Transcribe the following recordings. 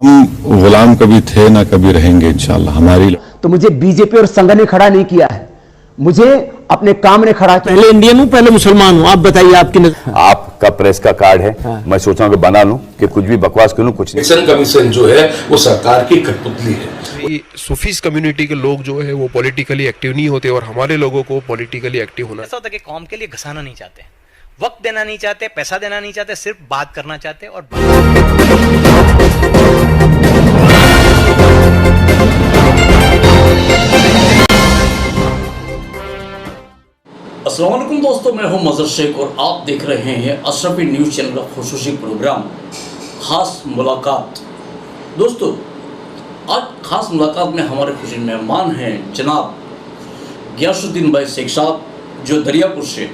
हम गुलाम कभी थे ना कभी रहेंगे इंशाल्लाह। हमारी तो मुझे बीजेपी और संघ ने खड़ा नहीं किया है, मुझे अपने काम ने खड़ा किया। पहले इंडियन हूं, पहले मुसलमान हूं। आप बताइए आपकी नजर। आपका प्रेस का कार्ड है। मैं सोच रहा हूं कि बना लूं कि कुछ भी बकवास करूं, कुछ नहीं। इलेक्शन कमीशन जो है वो सरकार की कठपुतली है। सूफीज कम्युनिटी के लोग जो है वो पॉलिटिकली एक्टिव नहीं होते और हमारे लोगों को पॉलिटिकली एक्टिव होना। ऐसा होता है कि कौम के लिए घसाना नहीं चाहते, वक्त देना नहीं चाहते, पैसा देना नहीं चाहते, सिर्फ बात करना चाहते। और अस्सलाम वालेकुम दोस्तों, मैं हूं मजहर शेख और आप देख रहे हैं अशरफी न्यूज़ चैनल का खुसूसी प्रोग्राम खास मुलाकात। दोस्तों, आज खास मुलाकात में हमारे खुशी मेहमान हैं जनाब गियासुद्दीन भाई शेख साहब, जो दरियापुर से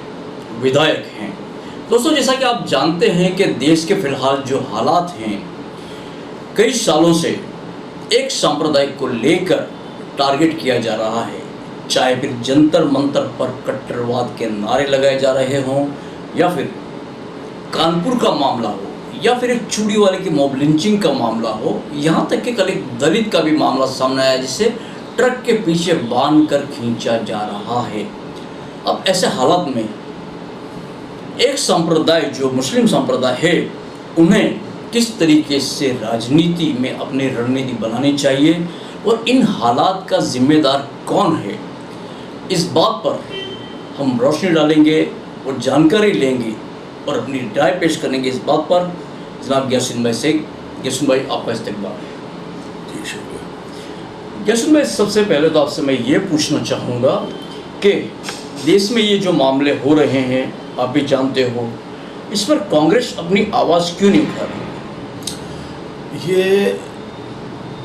विधायक हैं। दोस्तों, जैसा कि आप जानते हैं कि देश के फिलहाल जो हालात हैं, कई सालों से एक सांप्रदायिक को लेकर टारगेट किया जा रहा है, चाहे फिर जंतर मंतर पर कट्टरवाद के नारे लगाए जा रहे हों, या फिर कानपुर का मामला हो, या फिर एक चूड़ी वाले की मॉब लिंचिंग का मामला हो, यहाँ तक कि कल एक दलित का भी मामला सामने आया जिसे ट्रक के पीछे बांध कर खींचा जा रहा है। अब ऐसे हालात में एक संप्रदाय जो मुस्लिम संप्रदाय है, उन्हें किस तरीके से राजनीति में अपनी रणनीति बनानी चाहिए और इन हालात का जिम्मेदार कौन है, इस बात पर हम रोशनी डालेंगे और जानकारी लेंगे और अपनी राय पेश करेंगे। इस बात पर जनाब गियासुद्दीन भाई शेख, गियासुद्दीन भाई आपका इस्तकबाल है। जी शुक्रिया। गियासुद्दीन भाई, सबसे पहले तो आपसे मैं ये पूछना चाहूँगा कि देश में ये जो मामले हो रहे हैं, आप भी जानते हो, इस पर कांग्रेस अपनी आवाज़ क्यों नहीं उठा रही? ये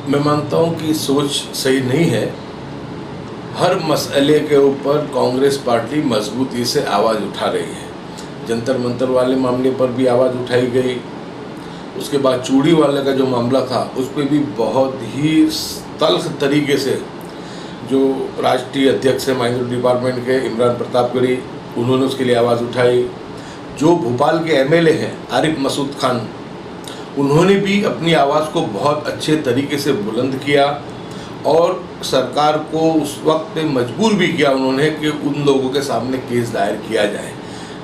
मैं मानता हूँ कि सोच सही नहीं है। हर मसले के ऊपर कांग्रेस पार्टी मजबूती से आवाज़ उठा रही है। जंतर मंतर वाले मामले पर भी आवाज़ उठाई गई, उसके बाद चूड़ी वाले का जो मामला था उस पर भी बहुत ही तल्ख तरीके से जो राष्ट्रीय अध्यक्ष है माइनॉरिटी डिपार्टमेंट के इमरान प्रतापगढ़ी, उन्होंने उसके लिए आवाज़ उठाई। जो भोपाल के एमएलए हैं आरिफ मसूद खान, उन्होंने भी अपनी आवाज़ को बहुत अच्छे तरीके से बुलंद किया और सरकार को उस वक्त पे मजबूर भी किया उन्होंने कि उन लोगों के सामने केस दायर किया जाए।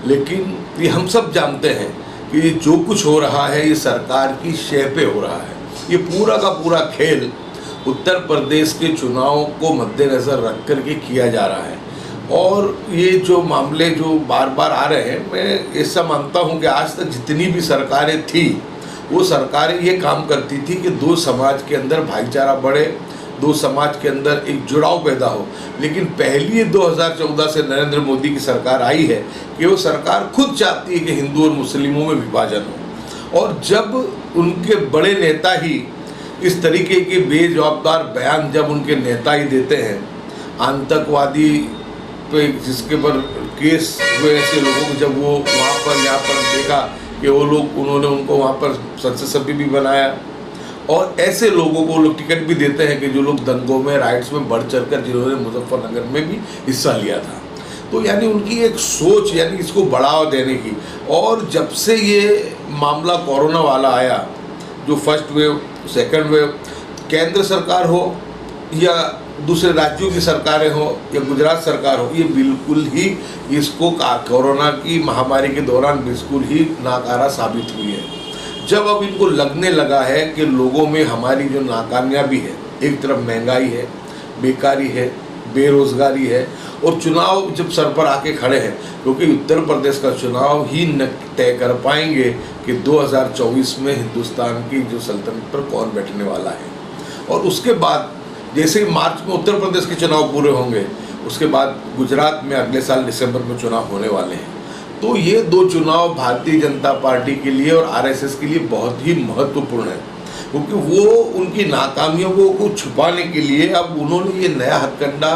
लेकिन ये हम सब जानते हैं कि जो कुछ हो रहा है ये सरकार की शय पे हो रहा है। ये पूरा का पूरा खेल उत्तर प्रदेश के चुनाव को मद्देनज़र रख कर के किया जा रहा है। और ये जो मामले जो बार बार आ रहे हैं, मैं ऐसा मानता हूँ कि आज तक जितनी भी सरकारें थी, वो सरकारें ये काम करती थी कि दो समाज के अंदर भाईचारा बढ़े, दो समाज के अंदर एक जुड़ाव पैदा हो। लेकिन पहली 2014 से नरेंद्र मोदी की सरकार आई है कि वो सरकार खुद चाहती है कि हिंदू और मुस्लिमों में विभाजन हो। और जब उनके बड़े नेता ही इस तरीके के बेजवाबदार बयान जब उनके नेता ही देते हैं, आतंकवादी पे जिसके पर केस हुए ऐसे लोगों को, जब वो वहाँ पर यहाँ पर देखा कि वो लोग, उन्होंने उनको वहाँ पर संसद सभ्य भी बनाया और ऐसे लोगों को लोग टिकट भी देते हैं कि जो लोग दंगों में, राइट्स में बढ़ चढ़ कर, जिन्होंने मुजफ्फरनगर में भी हिस्सा लिया था। तो यानी उनकी एक सोच, यानी इसको बढ़ावा देने की। और जब से ये मामला कोरोना वाला आया, जो फर्स्ट वेव, सेकंड वेव, केंद्र सरकार हो या दूसरे राज्यों की सरकारें हो या गुजरात सरकार हो, ये बिल्कुल ही इसको कोरोना की महामारी के दौरान बिल्कुल ही नाकारा साबित हुई है। जब अब इनको लगने लगा है कि लोगों में हमारी जो नाकामयाबी है, एक तरफ महंगाई है, बेकारी है, बेरोज़गारी है, और चुनाव जब सर पर आके खड़े हैं, क्योंकि उत्तर प्रदेश का चुनाव ही न तय कर पाएंगे कि 2024 में हिंदुस्तान की जो सल्तनत पर कौन बैठने वाला है। और उसके बाद जैसे ही मार्च में उत्तर प्रदेश के चुनाव पूरे होंगे, उसके बाद गुजरात में अगले साल दिसंबर में चुनाव होने वाले हैं। तो ये दो चुनाव भारतीय जनता पार्टी के लिए और आरएसएस के लिए बहुत ही महत्वपूर्ण है, क्योंकि वो उनकी नाकामियों को छुपाने के लिए अब उन्होंने ये नया हथकंडा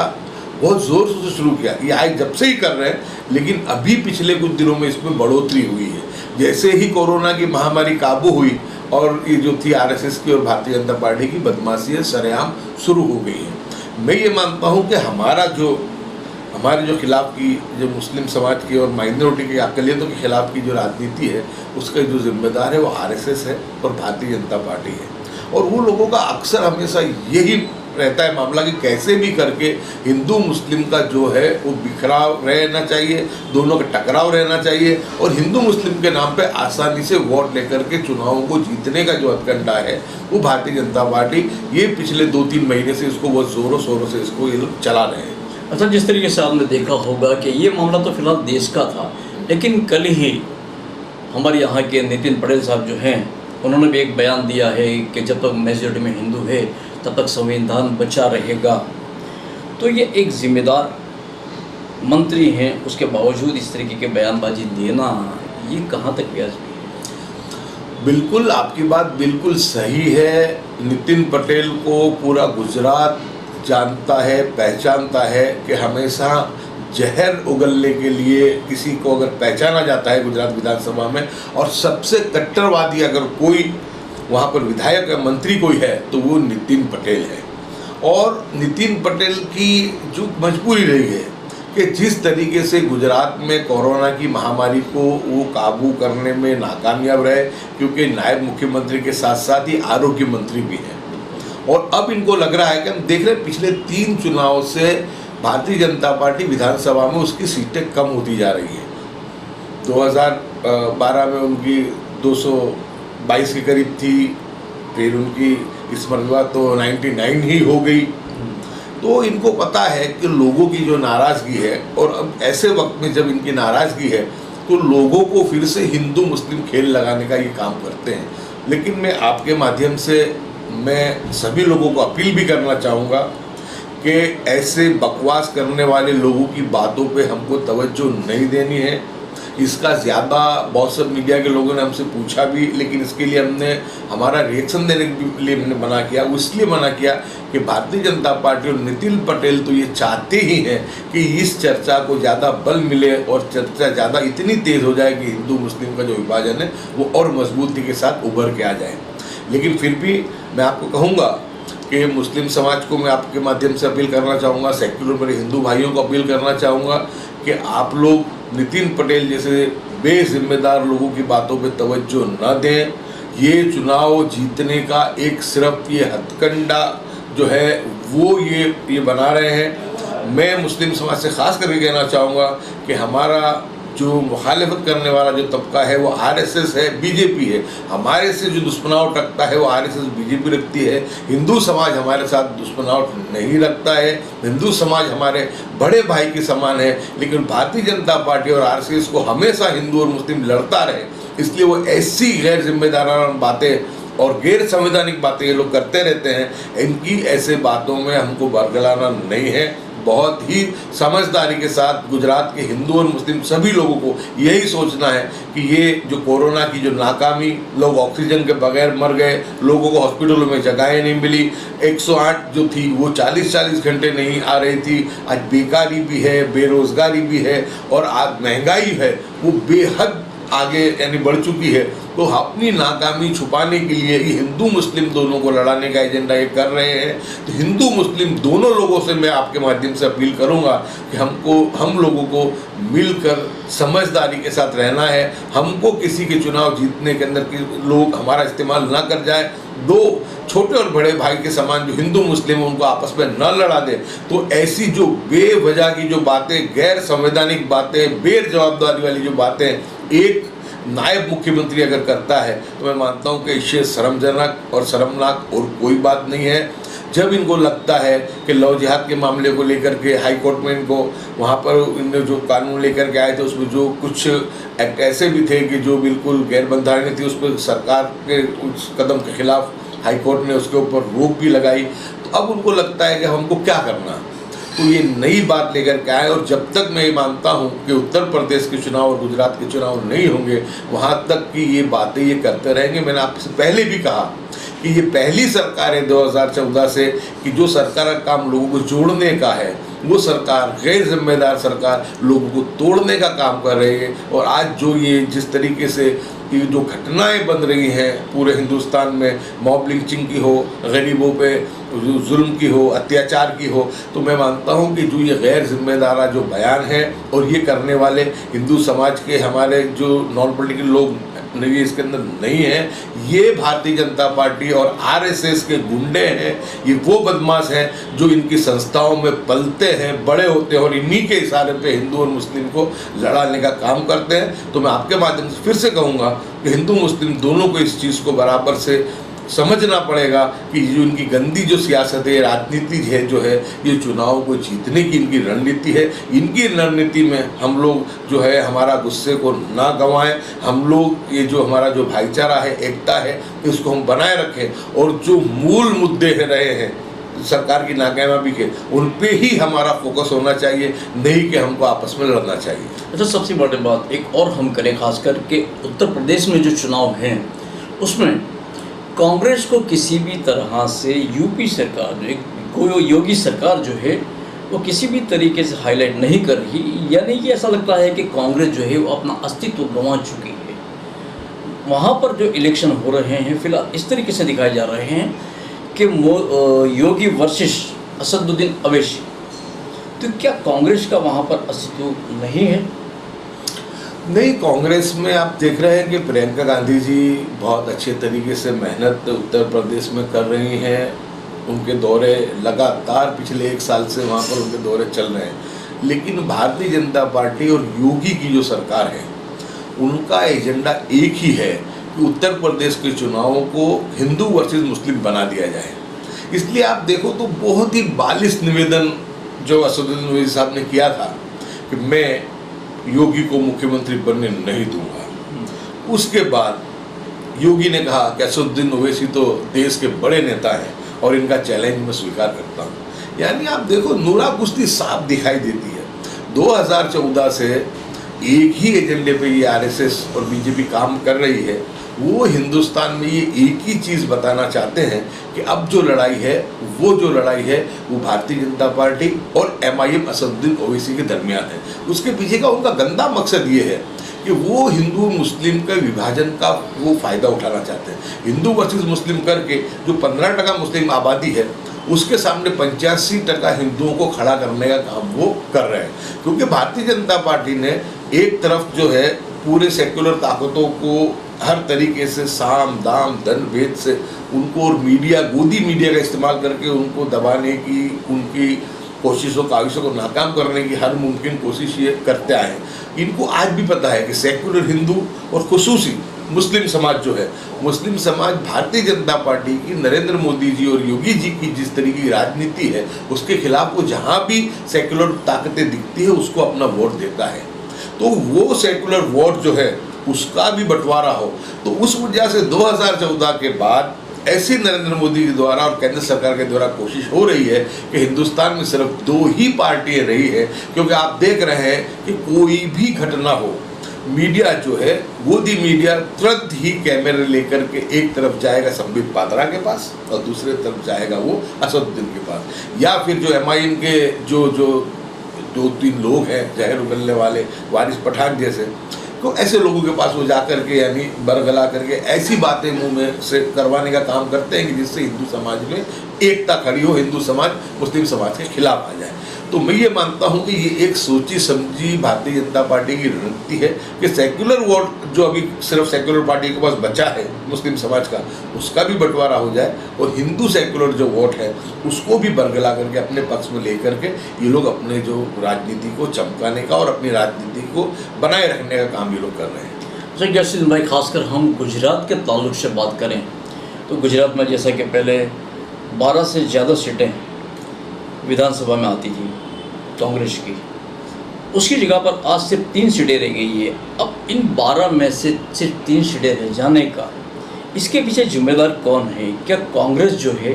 बहुत ज़ोर से शुरू किया। ये आज जब से ही कर रहे हैं, लेकिन अभी पिछले कुछ दिनों में इसमें बढ़ोतरी हुई है। जैसे ही कोरोना की महामारी काबू हुई और ये जो थी आरएसएस की और भारतीय जनता पार्टी की बदमाशी सरेआम शुरू हो गई है। मैं ये मानता हूँ कि हमारे जो खिलाफ की, जो मुस्लिम समाज की और माइनॉरिटी की अक़लियतों के खिलाफ की जो राजनीति है, उसका जो जिम्मेदार है वो आरएसएस है और भारतीय जनता पार्टी है। और वो लोगों का अक्सर हमेशा यही रहता है मामला कि कैसे भी करके हिंदू मुस्लिम का जो है वो बिखराव रहना चाहिए, दोनों का टकराव रहना चाहिए और हिंदू मुस्लिम के नाम पे आसानी से वोट लेकर के चुनावों को जीतने का जो हथकंडा है वो भारतीय जनता पार्टी ये पिछले 2-3 महीने से इसको बहुत ज़ोरों शोरों से इसको ये लोग चला रहे हैं। अच्छा, जिस तरीके से आपने देखा होगा कि ये मामला तो फिलहाल देश का था, लेकिन कल ही हमारे यहाँ के नितिन पटेल साहब जो हैं उन्होंने भी एक बयान दिया है कि जब तक मेजॉरिटी में हिंदू है तब तक संविधान बचा रहेगा। तो ये एक जिम्मेदार मंत्री हैं, उसके बावजूद इस तरीके के बयानबाजी देना ये कहाँ तक व्याजबी है? बिल्कुल, आपकी बात बिल्कुल सही है। नितिन पटेल को पूरा गुजरात जानता है, पहचानता है कि हमेशा जहर उगलने के लिए किसी को अगर पहचाना जाता है गुजरात विधानसभा में और सबसे कट्टरवादी अगर कोई वहाँ पर विधायक या मंत्री कोई है तो वो नितिन पटेल है। और नितिन पटेल की जो मजबूरी रही है कि जिस तरीके से गुजरात में कोरोना की महामारी को वो काबू करने में नाकामयाब रहे, क्योंकि नायब मुख्यमंत्री के साथ साथ ही आरोग्य मंत्री भी हैं और अब इनको लग रहा है कि हम देख रहे हैं पिछले 3 चुनाव से भारतीय जनता पार्टी विधानसभा में उसकी सीटें कम होती जा रही है। 2012 में उनकी 222 के करीब थी, फिर उनकी इस मरतबा तो 99 ही हो गई। तो इनको पता है कि लोगों की जो नाराज़गी है और अब ऐसे वक्त में जब इनकी नाराज़गी है तो लोगों को फिर से हिंदू मुस्लिम खेल लगाने का ये काम करते हैं। लेकिन मैं आपके माध्यम से मैं सभी लोगों को अपील भी करना चाहूँगा कि ऐसे बकवास करने वाले लोगों की बातों पे हमको तवज्जो नहीं देनी है। इसका ज़्यादा बहुत सब मीडिया के लोगों ने हमसे पूछा भी, लेकिन इसके लिए हमने हमारा रिएक्शन देने के लिए हमने मना किया। वो इसलिए मना किया कि भारतीय जनता पार्टी और नितिन पटेल तो ये चाहते ही हैं कि इस चर्चा को ज़्यादा बल मिले और चर्चा ज़्यादा इतनी तेज़ हो जाए कि हिंदू मुस्लिम का जो विभाजन है वो और मजबूती के साथ उभर के आ जाए। लेकिन फिर भी मैं आपको कहूँगा कि मुस्लिम समाज को मैं आपके माध्यम से अपील करना चाहूँगा, सेक्युलर मेरे हिंदू भाइयों को अपील करना चाहूँगा कि आप लोग नितिन पटेल जैसे बेजिम्मेदार लोगों की बातों पे तवज्जो न दें। ये चुनाव जीतने का एक सिर्फ ये हथकंडा जो है वो ये बना रहे हैं। मैं मुस्लिम समाज से ख़ास करके कहना चाहूँगा कि हमारा जो मुखालिफत करने वाला जो तबका है वो आरएसएस है, बीजेपी है। हमारे से जो दुश्मनावट रखता है वो आरएसएस बीजेपी रखती है। हिंदू समाज हमारे साथ दुश्मनावट नहीं रखता है। हिंदू समाज हमारे बड़े भाई के समान है। लेकिन भारतीय जनता पार्टी और आरएसएस को हमेशा हिंदू और मुस्लिम लड़ता रहे, इसलिए वो ऐसी गैर जिम्मेदाराना बातें और गैर संवैधानिक बातें ये लोग करते रहते हैं। इनकी ऐसे बातों में हमको बरगलाना नहीं है। बहुत ही समझदारी के साथ गुजरात के हिंदू और मुस्लिम सभी लोगों को यही सोचना है कि ये जो कोरोना की जो नाकामी, लोग ऑक्सीजन के बगैर मर गए, लोगों को हॉस्पिटलों में जगहें नहीं मिली, 108 जो थी वो 40-40 घंटे नहीं आ रही थी। आज बेकारी भी है, बेरोजगारी भी है और आज महंगाई है वो बेहद आगे यानी बढ़ चुकी है। तो अपनी नाकामी छुपाने के लिए ये हिंदू मुस्लिम दोनों को लड़ाने का एजेंडा ये कर रहे हैं। तो हिंदू मुस्लिम दोनों लोगों से मैं आपके माध्यम से अपील करूंगा कि हम लोगों को मिलकर समझदारी के साथ रहना है। हमको किसी के चुनाव जीतने के अंदर के लोग हमारा इस्तेमाल ना कर जाए। दो छोटे और बड़े भाई के समान जो हिंदू मुस्लिम उनको आपस में न लड़ा दे। तो ऐसी जो बेवजह की जो बातें, गैर संवैधानिक बातें, बेजवाबदारी वाली जो बातें एक नायब मुख्यमंत्री अगर करता है तो मैं मानता हूं कि इससे शर्मजनक और शर्मनाक और कोई बात नहीं है। जब इनको लगता है कि लव जिहाद के मामले को लेकर के हाई कोर्ट में इनको वहाँ पर इन्होंने जो कानून लेकर के आए थे उसमें जो कुछ एक्ट ऐसे भी थे कि जो बिल्कुल गैर बंधारणीय थी, उस पर सरकार के उस कदम के खिलाफ हाई कोर्ट ने उसके ऊपर रोक भी लगाई। तो अब उनको लगता है कि हमको क्या करना, तो ये नई बात लेकर के आए। और जब तक मैं ये मानता हूँ कि उत्तर प्रदेश के चुनाव और गुजरात के चुनाव नहीं होंगे वहाँ तक की ये बातें ये करते रहेंगे। मैंने आपसे पहले भी कहा कि ये पहली सरकार है 2014 से कि जो सरकार का काम लोगों को जोड़ने का है, वो सरकार गैर जिम्मेदार सरकार लोगों को तोड़ने का काम कर रही है। और आज जो ये जिस तरीके से ये जो घटनाएं बन रही हैं पूरे हिंदुस्तान में, मॉब लिंचिंग की हो, गरीबों पे जुल्म की हो, अत्याचार की हो, तो मैं मानता हूं कि जो ये गैर जिम्मेदारा जो बयान है और ये करने वाले हिंदू समाज के हमारे जो नॉन पॉलिटिकल लोग नहीं, इसके अंदर नहीं है। ये भारतीय जनता पार्टी और आरएसएस के गुंडे हैं, ये वो बदमाश हैं जो इनकी संस्थाओं में पलते हैं, बड़े होते हैं और इन्हीं के इशारे पे हिंदू और मुस्लिम को लड़ाने का काम करते हैं। तो मैं आपके माध्यम से फिर से कहूँगा कि हिंदू मुस्लिम दोनों को इस चीज़ को बराबर से समझना पड़ेगा कि जो इनकी गंदी जो सियासत है, राजनीति है जो है, ये चुनाव को जीतने की इनकी रणनीति है। इनकी रणनीति में हम लोग जो है हमारा गुस्से को ना गंवाएं, हम लोग ये जो हमारा जो भाईचारा है, एकता है, इसको हम बनाए रखें और जो मूल मुद्दे रहे हैं सरकार की नाकामयाबी के, उन पे ही हमारा फोकस होना चाहिए, नहीं कि हमको आपस में लड़ना चाहिए। अच्छा, सबसे बड़ी बात एक और हम करें, खास करके उत्तर प्रदेश में जो चुनाव हैं उसमें कांग्रेस को किसी भी तरह से यूपी सरकार जो योगी सरकार जो है वो किसी भी तरीके से हाईलाइट नहीं कर रही, यानी कि ऐसा लगता है कि कांग्रेस जो है वो अपना अस्तित्व गंवा चुकी है। वहाँ पर जो इलेक्शन हो रहे हैं फिलहाल इस तरीके से दिखाए जा रहे हैं कि योगी वर्सेस असदुद्दीन अवैसी, तो क्या कांग्रेस का वहाँ पर अस्तित्व नहीं है? नहीं, कांग्रेस में आप देख रहे हैं कि प्रियंका गांधी जी बहुत अच्छे तरीके से मेहनत उत्तर प्रदेश में कर रही हैं। उनके दौरे लगातार पिछले 1 साल से वहाँ पर उनके दौरे चल रहे हैं। लेकिन भारतीय जनता पार्टी और योगी की जो सरकार है उनका एजेंडा एक ही है कि उत्तर प्रदेश के चुनावों को हिंदू वर्सेस मुस्लिम बना दिया जाए। इसलिए आप देखो तो बहुत ही बालिश निवेदन जो असदुद्दीन ओवैसी साहब ने किया था कि मैं योगी को मुख्यमंत्री बनने नहीं दूंगा। उसके बाद योगी ने कहा कि असदुद्दीन ओवैसी तो देश के बड़े नेता हैं और इनका चैलेंज मैं स्वीकार करता हूँ। यानी आप देखो नूरा कुश्ती साफ दिखाई देती है। 2014 से एक ही एजेंडे पे ये आरएसएस और बीजेपी काम कर रही है। वो हिंदुस्तान में ये एक ही चीज़ बताना चाहते हैं कि अब जो लड़ाई है वो भारतीय जनता पार्टी और एमआईएम असदुद्दीन ओवैसी के दरमियान है। उसके पीछे का उनका गंदा मकसद ये है कि वो हिंदू मुस्लिम के विभाजन का वो फ़ायदा उठाना चाहते हैं। हिंदू वर्सेस मुस्लिम करके जो 15% मुस्लिम आबादी है उसके सामने 85% हिंदुओं को खड़ा करने का काम वो कर रहे हैं। क्योंकि भारतीय जनता पार्टी ने एक तरफ जो है पूरे सेक्युलर ताकतों को हर तरीके से साम दाम दंड भेद से उनको और मीडिया गोदी मीडिया का इस्तेमाल करके उनको दबाने की उनकी कोशिशों काविशों को नाकाम करने की हर मुमकिन कोशिश ये करते आए हैं। इनको आज भी पता है कि सेक्युलर हिंदू और खुसूसी मुस्लिम समाज जो है, मुस्लिम समाज भारतीय जनता पार्टी की नरेंद्र मोदी जी और योगी जी की जिस तरीके की राजनीति है उसके खिलाफ वो जहाँ भी सेक्युलर ताकतें दिखती है उसको अपना वोट देता है। तो वो सेक्युलर वोट जो है उसका भी बंटवारा हो। तो उस वजह से 2014 के बाद ऐसी नरेंद्र मोदी के द्वारा और केंद्र सरकार के द्वारा कोशिश हो रही है कि हिंदुस्तान में सिर्फ 2 ही पार्टियां रही है। क्योंकि आप देख रहे हैं कि कोई भी घटना हो, मीडिया जो है गोदी मीडिया तुरंत ही कैमरे लेकर के एक तरफ जाएगा संबित पात्रा के पास और दूसरे तरफ जाएगा वो असदुद्दीन के पास, या फिर जो एमआईएम के जो 2-3 लोग हैं जहर उगलने वाले वारिस पठान जैसे, तो ऐसे लोगों के पास वो जा करके यानी बरगला करके ऐसी बातें मुंह में से करवाने का काम करते हैं कि जिससे हिंदू समाज में एकता खड़ी हो, हिंदू समाज मुस्लिम समाज के खिलाफ आ जाए। तो मैं ये मानता हूँ कि ये एक सोची समझी भारतीय जनता पार्टी की रणनीति है कि सेक्युलर वोट जो अभी सिर्फ सेक्युलर पार्टी के पास बचा है मुस्लिम समाज का, उसका भी बंटवारा हो जाए और हिंदू सेक्युलर जो वोट है उसको भी बरगला करके अपने पक्ष में लेकर के ये लोग अपने जो राजनीति को चमकाने का और अपनी राजनीति को बनाए रखने का काम ये लोग कर रहे हैं। अच्छा यासीन भाई, खासकर हम गुजरात के ताल्लुक से बात करें तो गुजरात में जैसा कि पहले 12 से ज़्यादा सीटें विधानसभा में आती थी कांग्रेस की, उसकी जगह पर आज सिर्फ 3 सीटें रह गई है। अब इन 12 में से सिर्फ 3 सीटें रह जाने का इसके पीछे जिम्मेदार कौन है? क्या कांग्रेस जो है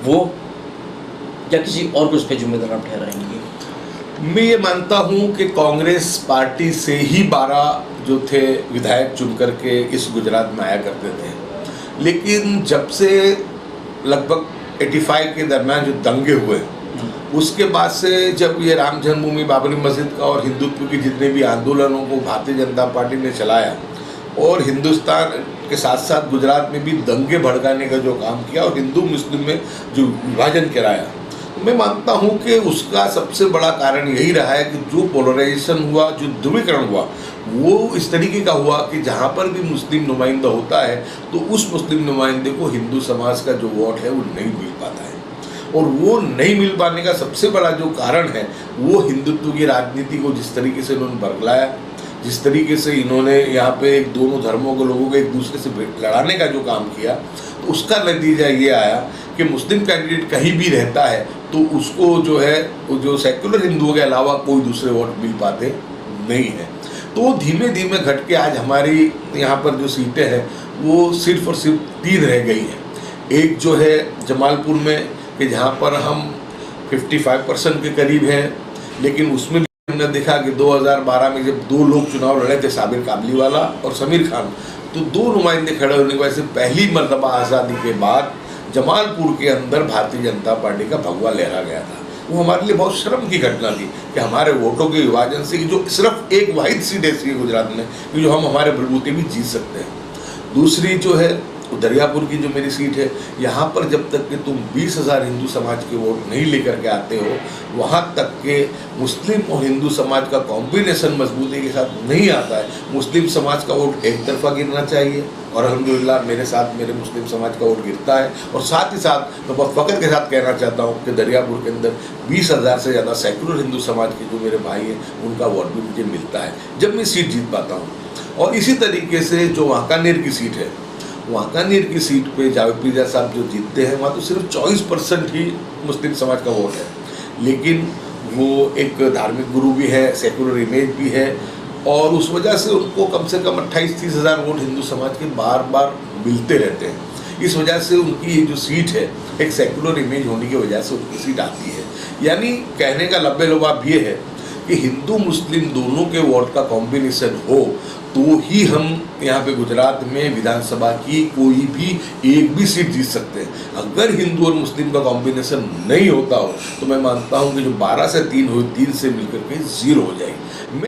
वो या किसी और को उस पर जिम्मेदार आप ठहराएंगे? मैं ये मानता हूँ कि कांग्रेस पार्टी से ही 12 जो थे विधायक चुन करके इस गुजरात में आया करते थे। लेकिन जब से लगभग 85 के दरमियान जो दंगे हुए उसके बाद से जब ये राम जन्मभूमि बाबरी मस्जिद का और हिंदुत्व के जितने भी आंदोलनों को भारतीय जनता पार्टी ने चलाया और हिंदुस्तान के साथ साथ गुजरात में भी दंगे भड़काने का जो काम किया और हिंदू मुस्लिम में जो विभाजन कराया, तो मैं मानता हूँ कि उसका सबसे बड़ा कारण यही रहा है कि जो पोलराइजेशन हुआ, जो ध्रुवीकरण हुआ, वो इस तरीके का हुआ कि जहाँ पर भी मुस्लिम नुमाइंदा होता है तो उस मुस्लिम नुमाइंदे को हिंदू समाज का जो वोट है वो नहीं मिल पाता है। और वो नहीं मिल पाने का सबसे बड़ा जो कारण है वो हिंदुत्व की राजनीति को जिस तरीके से इन्होंने बरगलाया, जिस तरीके से इन्होंने यहाँ पे दोनों धर्मों के लोगों को एक दूसरे से लड़ाने का जो काम किया, तो उसका नतीजा ये आया कि मुस्लिम कैंडिडेट कहीं भी रहता है तो उसको जो है जो सेक्युलर हिंदुओं के अलावा कोई दूसरे वोट मिल पाते नहीं है। तो धीमे धीमे घट के आज हमारी यहाँ पर जो सीटें हैं वो सिर्फ और सिर्फ 3 रह गई हैं। एक जो है जमालपुर में कि जहाँ पर हम 55% के करीब हैं, लेकिन उसमें भी हमने देखा कि 2012 में जब 2 लोग चुनाव लड़े थे, साबिर काबलीवाला और समीर खान, तो 2 नुमाइंदे खड़े होने की वजह से पहली मरतबा आज़ादी के बाद जमालपुर के अंदर भारतीय जनता पार्टी का भगवा लहरा गया था। वो हमारे लिए बहुत शर्म की घटना थी कि हमारे वोटों के विभाजन से जो सिर्फ एक वाहिद सीट ऐसी है गुजरात में कि जो हम हमारे बलबूते भी जीत सकते हैं। दूसरी जो है दरियापुर की जो मेरी सीट है, यहाँ पर जब तक कि तुम 20,000 हिंदू समाज के वोट नहीं लेकर के आते हो, वहाँ तक के मुस्लिम और हिंदू समाज का कॉम्बिनेशन मजबूती के साथ नहीं आता है। मुस्लिम समाज का वोट एक तरफा गिरना चाहिए और अल्हम्दुलिल्लाह मेरे साथ मेरे मुस्लिम समाज का वोट गिरता है। और साथ ही साथ मैं बहुत फ़ख्र के साथ कहना चाहता हूँ कि दरियापुर के अंदर 20,000 से ज़्यादा सेकुलर हिंदू समाज के जो मेरे भाई हैं उनका वोट भी मुझे मिलता है जब मैं सीट जीत पाता हूँ। और इसी तरीके से जो वांकानेर की सीट है, वांकानेर की सीट पे जावेद पीजा साहब जो जीतते हैं वहाँ तो सिर्फ 24% ही मुस्लिम समाज का वोट है, लेकिन वो एक धार्मिक गुरु भी है, सेकुलर इमेज भी है और उस वजह से उनको कम से कम 28-30 हज़ार वोट हिंदू समाज के बार बार मिलते रहते हैं। इस वजह से उनकी ये जो सीट है एक सेकुलर इमेज होने की वजह से उनकी सीट आती है। यानी कहने का लब्बे लुबाब ये है कि हिंदू मुस्लिम दोनों के वोट का कॉम्बिनेशन हो तो ही हम यहाँ पे गुजरात में विधानसभा की कोई भी एक भी सीट जीत सकते हैं। अगर हिंदू और मुस्लिम का कॉम्बिनेशन नहीं होता हो तो मैं मानता हूँ कि जो 12 से 3 हुई 3 से मिलकर के 0 हो जाएगी।